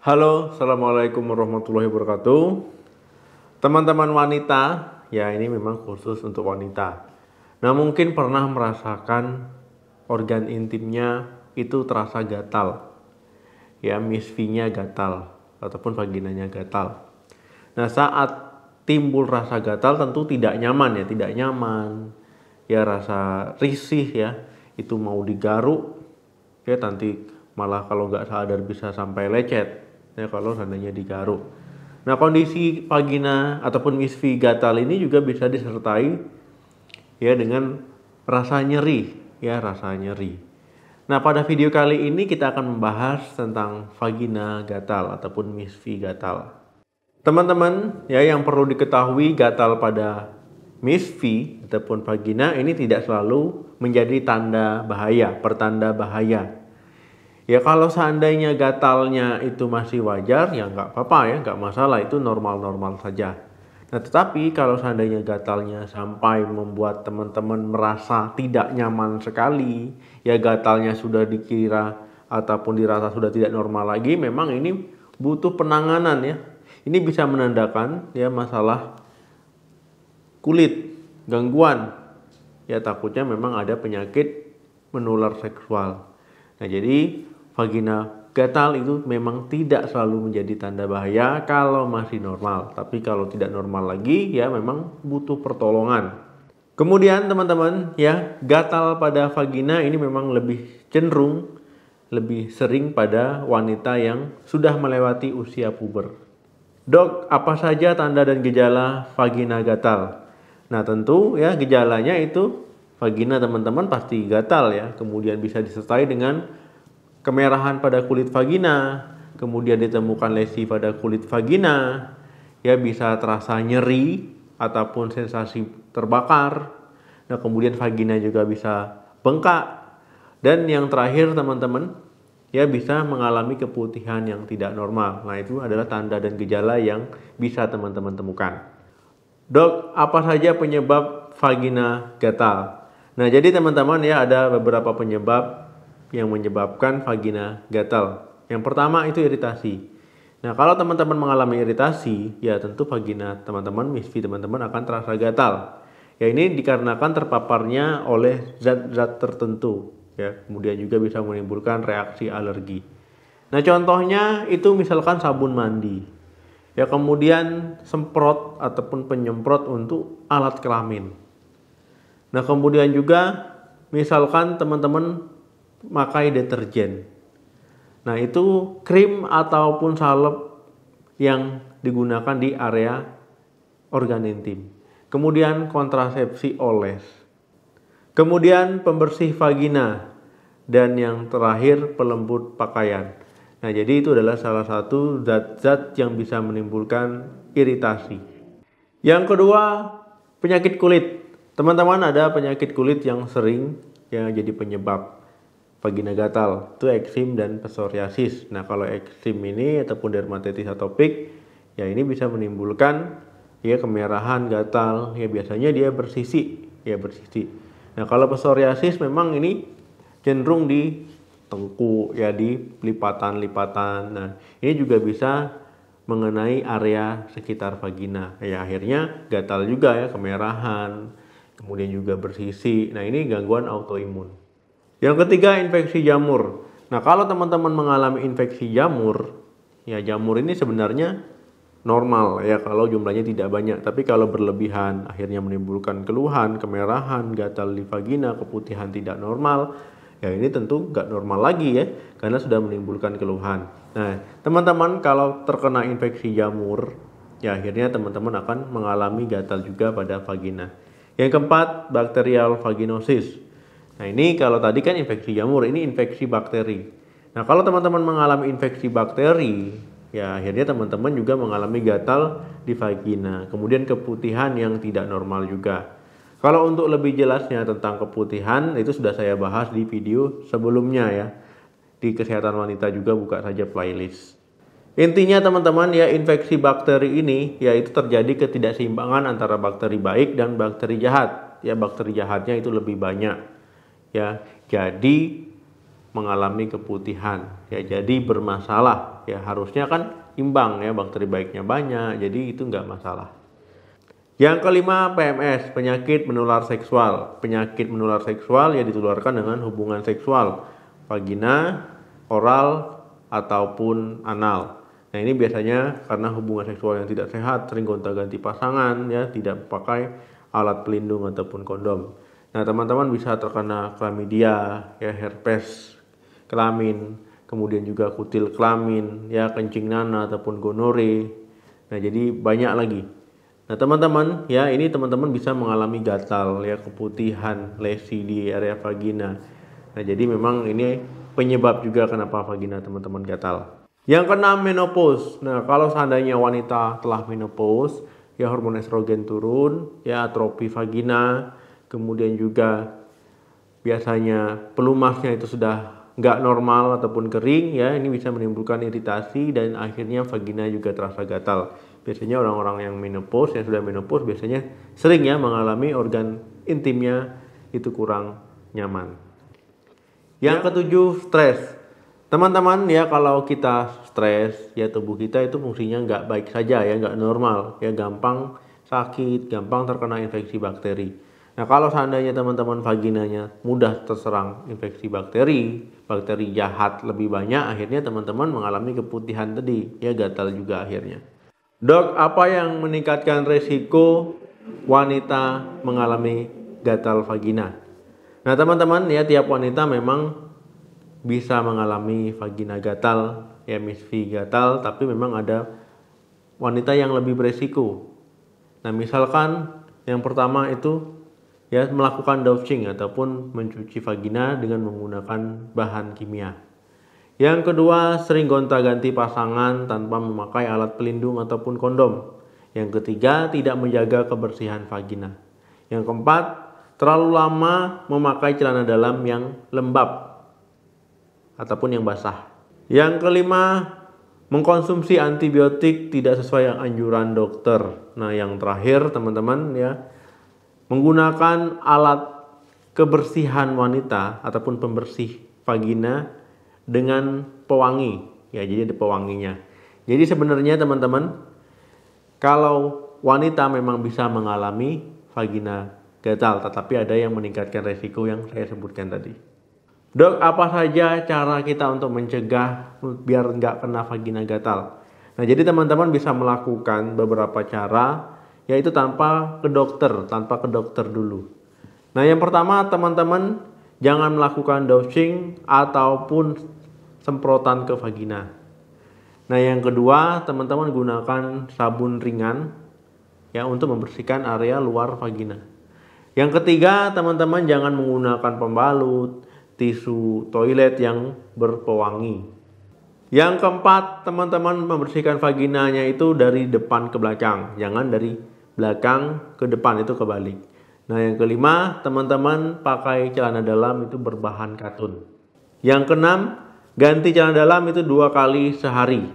Halo, Assalamualaikum warahmatullahi wabarakatuh. Teman-teman wanita, ya ini memang khusus untuk wanita. Nah, mungkin pernah merasakan organ intimnya itu terasa gatal. Ya, misfinya gatal ataupun vaginanya gatal. Nah, saat timbul rasa gatal tentu tidak nyaman ya, tidak nyaman. Ya, rasa risih ya, itu mau digaruk ya nanti malah kalau nggak sadar bisa sampai lecet ya kalau seandainya digaruk. Nah, kondisi vagina ataupun misfi gatal ini juga bisa disertai ya dengan rasa nyeri ya, rasa nyeri. Nah, pada video kali ini kita akan membahas tentang vagina gatal ataupun misfi gatal. Teman-teman ya, yang perlu diketahui, gatal pada misfi ataupun vagina ini tidak selalu menjadi tanda bahaya, pertanda bahaya. Ya, kalau seandainya gatalnya itu masih wajar, ya nggak apa-apa ya, nggak masalah, itu normal-normal saja. Nah, tetapi kalau seandainya gatalnya sampai membuat teman-teman merasa tidak nyaman sekali, ya gatalnya sudah dikira ataupun dirasa sudah tidak normal lagi, memang ini butuh penanganan ya. Ini bisa menandakan ya masalah kulit, gangguan. Ya, takutnya memang ada penyakit menular seksual. Nah, jadi vagina gatal itu memang tidak selalu menjadi tanda bahaya kalau masih normal. Tapi kalau tidak normal lagi ya memang butuh pertolongan. Kemudian teman-teman ya, gatal pada vagina ini memang lebih cenderung, lebih sering pada wanita yang sudah melewati usia puber. Dok, apa saja tanda dan gejala vagina gatal? Nah, tentu ya gejalanya itu vagina teman-teman pasti gatal ya. Kemudian bisa disertai dengan kemerahan pada kulit vagina, kemudian ditemukan lesi pada kulit vagina, ya bisa terasa nyeri ataupun sensasi terbakar. Nah, kemudian vagina juga bisa bengkak. Dan yang terakhir teman-teman, ya bisa mengalami keputihan yang tidak normal. Nah, itu adalah tanda dan gejala yang bisa teman-teman temukan. Dok, apa saja penyebab vagina gatal? Nah, jadi teman-teman ya, ada beberapa penyebab yang menyebabkan vagina gatal. Yang pertama itu iritasi. Nah, kalau teman-teman mengalami iritasi, ya tentu vagina teman-teman, misfi teman-teman akan terasa gatal. Ya, ini dikarenakan terpaparnya oleh zat-zat tertentu. Ya, kemudian juga bisa menimbulkan reaksi alergi. Nah, contohnya itu misalkan sabun mandi. Ya, kemudian semprot ataupun penyemprot untuk alat kelamin. Nah, kemudian juga misalkan teman-teman pakai deterjen. Nah, itu krim ataupun salep yang digunakan di area organ intim. Kemudian kontrasepsi oles. Kemudian pembersih vagina. Dan yang terakhir pelembut pakaian. Nah, jadi itu adalah salah satu zat-zat yang bisa menimbulkan iritasi. Yang kedua, penyakit kulit. Teman-teman, ada penyakit kulit yang sering ya jadi penyebab vagina gatal, itu eksim dan psoriasis. Nah, kalau eksim ini ataupun dermatitis atopik, ya ini bisa menimbulkan ya kemerahan, gatal, ya biasanya dia bersisi, ya bersisi. Nah, kalau psoriasis memang ini cenderung di tengkuk, ya di lipatan-lipatan. Nah, ini juga bisa mengenai area sekitar vagina. Ya akhirnya gatal juga ya, kemerahan, kemudian juga bersisi. Nah, ini gangguan autoimun. Yang ketiga, infeksi jamur. Nah, kalau teman-teman mengalami infeksi jamur, ya jamur ini sebenarnya normal ya kalau jumlahnya tidak banyak. Tapi kalau berlebihan akhirnya menimbulkan keluhan, kemerahan, gatal di vagina, keputihan tidak normal. Ya ini tentu nggak normal lagi ya, karena sudah menimbulkan keluhan. Nah, teman-teman kalau terkena infeksi jamur, ya akhirnya teman-teman akan mengalami gatal juga pada vagina. Yang keempat, bakterial vaginosis. Nah, ini kalau tadi kan infeksi jamur, ini infeksi bakteri. Nah, kalau teman-teman mengalami infeksi bakteri, ya akhirnya teman-teman juga mengalami gatal di vagina. Kemudian keputihan yang tidak normal juga. Kalau untuk lebih jelasnya tentang keputihan, itu sudah saya bahas di video sebelumnya ya. Di kesehatan wanita juga, buka saja playlist. Intinya teman-teman ya, infeksi bakteri ini yaitu terjadi ketidakseimbangan antara bakteri baik dan bakteri jahat. Ya, bakteri jahatnya itu lebih banyak. Ya, jadi mengalami keputihan. Ya, jadi bermasalah. Ya, harusnya kan imbang ya, bakteri baiknya banyak, jadi itu nggak masalah. Yang kelima, PMS, penyakit menular seksual. Penyakit menular seksual ya ditularkan dengan hubungan seksual, vagina, oral, ataupun anal. Nah, ini biasanya karena hubungan seksual yang tidak sehat, sering gonta-ganti pasangan, ya, tidak pakai alat pelindung ataupun kondom. Nah, teman-teman bisa terkena chlamydia, ya, herpes kelamin, kemudian juga kutil kelamin, ya, kencing nanah ataupun gonore. Nah, jadi banyak lagi. Nah, teman-teman, ya, ini teman-teman bisa mengalami gatal, ya, keputihan, lesi di area vagina. Nah, jadi memang ini penyebab juga kenapa vagina teman-teman gatal. Yang keenam, menopause. Nah, kalau seandainya wanita telah menopause, ya, hormon estrogen turun, ya, atrofi vagina, kemudian juga biasanya pelumasnya itu sudah nggak normal ataupun kering, ya, ini bisa menimbulkan iritasi dan akhirnya vagina juga terasa gatal. Biasanya orang-orang yang menopause, yang sudah menopause, biasanya sering ya mengalami organ intimnya itu kurang nyaman. Yang ketujuh, stres. Teman-teman, ya, kalau kita stres, ya, tubuh kita itu fungsinya nggak baik saja, ya, nggak normal, ya, gampang sakit, gampang terkena infeksi bakteri. Nah, kalau seandainya teman-teman vaginanya mudah terserang infeksi bakteri, bakteri jahat lebih banyak, akhirnya teman-teman mengalami keputihan tadi, ya, gatal juga akhirnya. Dok, apa yang meningkatkan resiko wanita mengalami gatal vagina? Nah, teman-teman, ya, tiap wanita memang bisa mengalami vagina gatal, ya, misfi gatal, tapi memang ada wanita yang lebih beresiko. Nah, misalkan yang pertama itu, ya, melakukan dousing ataupun mencuci vagina dengan menggunakan bahan kimia. Yang kedua, sering gonta-ganti pasangan tanpa memakai alat pelindung ataupun kondom. Yang ketiga, tidak menjaga kebersihan vagina. Yang keempat, terlalu lama memakai celana dalam yang lembab ataupun yang basah. Yang kelima, mengkonsumsi antibiotik tidak sesuai anjuran dokter. Nah, yang terakhir teman-teman, ya, menggunakan alat kebersihan wanita ataupun pembersih vagina dengan pewangi, ya, jadi ada pewanginya. Jadi sebenarnya teman-teman, kalau wanita memang bisa mengalami vagina gatal, tetapi ada yang meningkatkan resiko yang saya sebutkan tadi. Dok, apa saja cara kita untuk mencegah biar nggak kena vagina gatal? Nah, jadi teman-teman bisa melakukan beberapa cara, yaitu tanpa ke dokter dulu. Nah, yang pertama, teman-teman jangan melakukan dousing ataupun semprotan ke vagina. Nah, yang kedua, teman-teman gunakan sabun ringan, ya, untuk membersihkan area luar vagina. Yang ketiga, teman-teman jangan menggunakan pembalut, tisu toilet yang berpewangi. Yang keempat, teman-teman membersihkan vaginanya itu dari depan ke belakang, jangan dari belakang ke depan, itu kebalik. Nah, yang kelima, teman-teman pakai celana dalam itu berbahan katun. Yang keenam, ganti celana dalam itu 2 kali sehari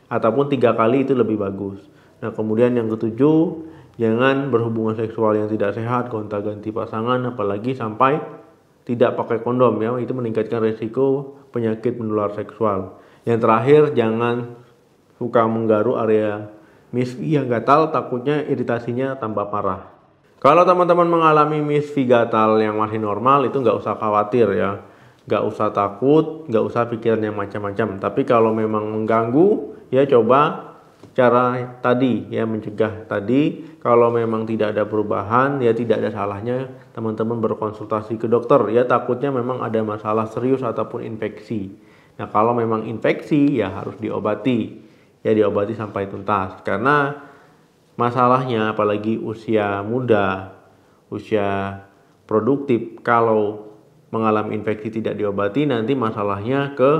ataupun 3 kali itu lebih bagus. Nah, kemudian yang ketujuh, jangan berhubungan seksual yang tidak sehat, gonta-ganti pasangan, apalagi sampai tidak pakai kondom, ya, itu meningkatkan resiko penyakit menular seksual. Yang terakhir, jangan suka menggaruk area misfi yang gatal, takutnya iritasinya tambah parah. Kalau teman-teman mengalami misfi gatal yang masih normal, itu nggak usah khawatir, ya, nggak usah takut, nggak usah pikiran yang macam-macam. Tapi kalau memang mengganggu, ya, coba cara tadi, ya, mencegah tadi. Kalau memang tidak ada perubahan, ya, tidak ada salahnya teman-teman berkonsultasi ke dokter, ya, takutnya memang ada masalah serius ataupun infeksi. Nah, kalau memang infeksi, ya, harus diobati, ya, diobati sampai tuntas. Karena masalahnya apalagi usia muda, usia produktif, kalau mengalami infeksi tidak diobati, nanti masalahnya ke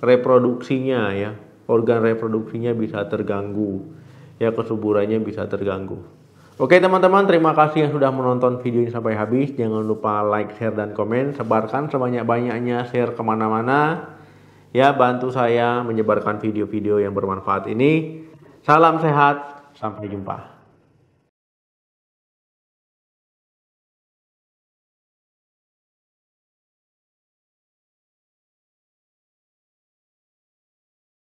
reproduksinya, ya, organ reproduksinya bisa terganggu, ya, kesuburannya bisa terganggu. Oke teman-teman, terima kasih yang sudah menonton video ini sampai habis. Jangan lupa like, share, dan komen. Sebarkan sebanyak-banyaknya, share kemana-mana, ya, bantu saya menyebarkan video-video yang bermanfaat ini. Salam sehat, sampai jumpa.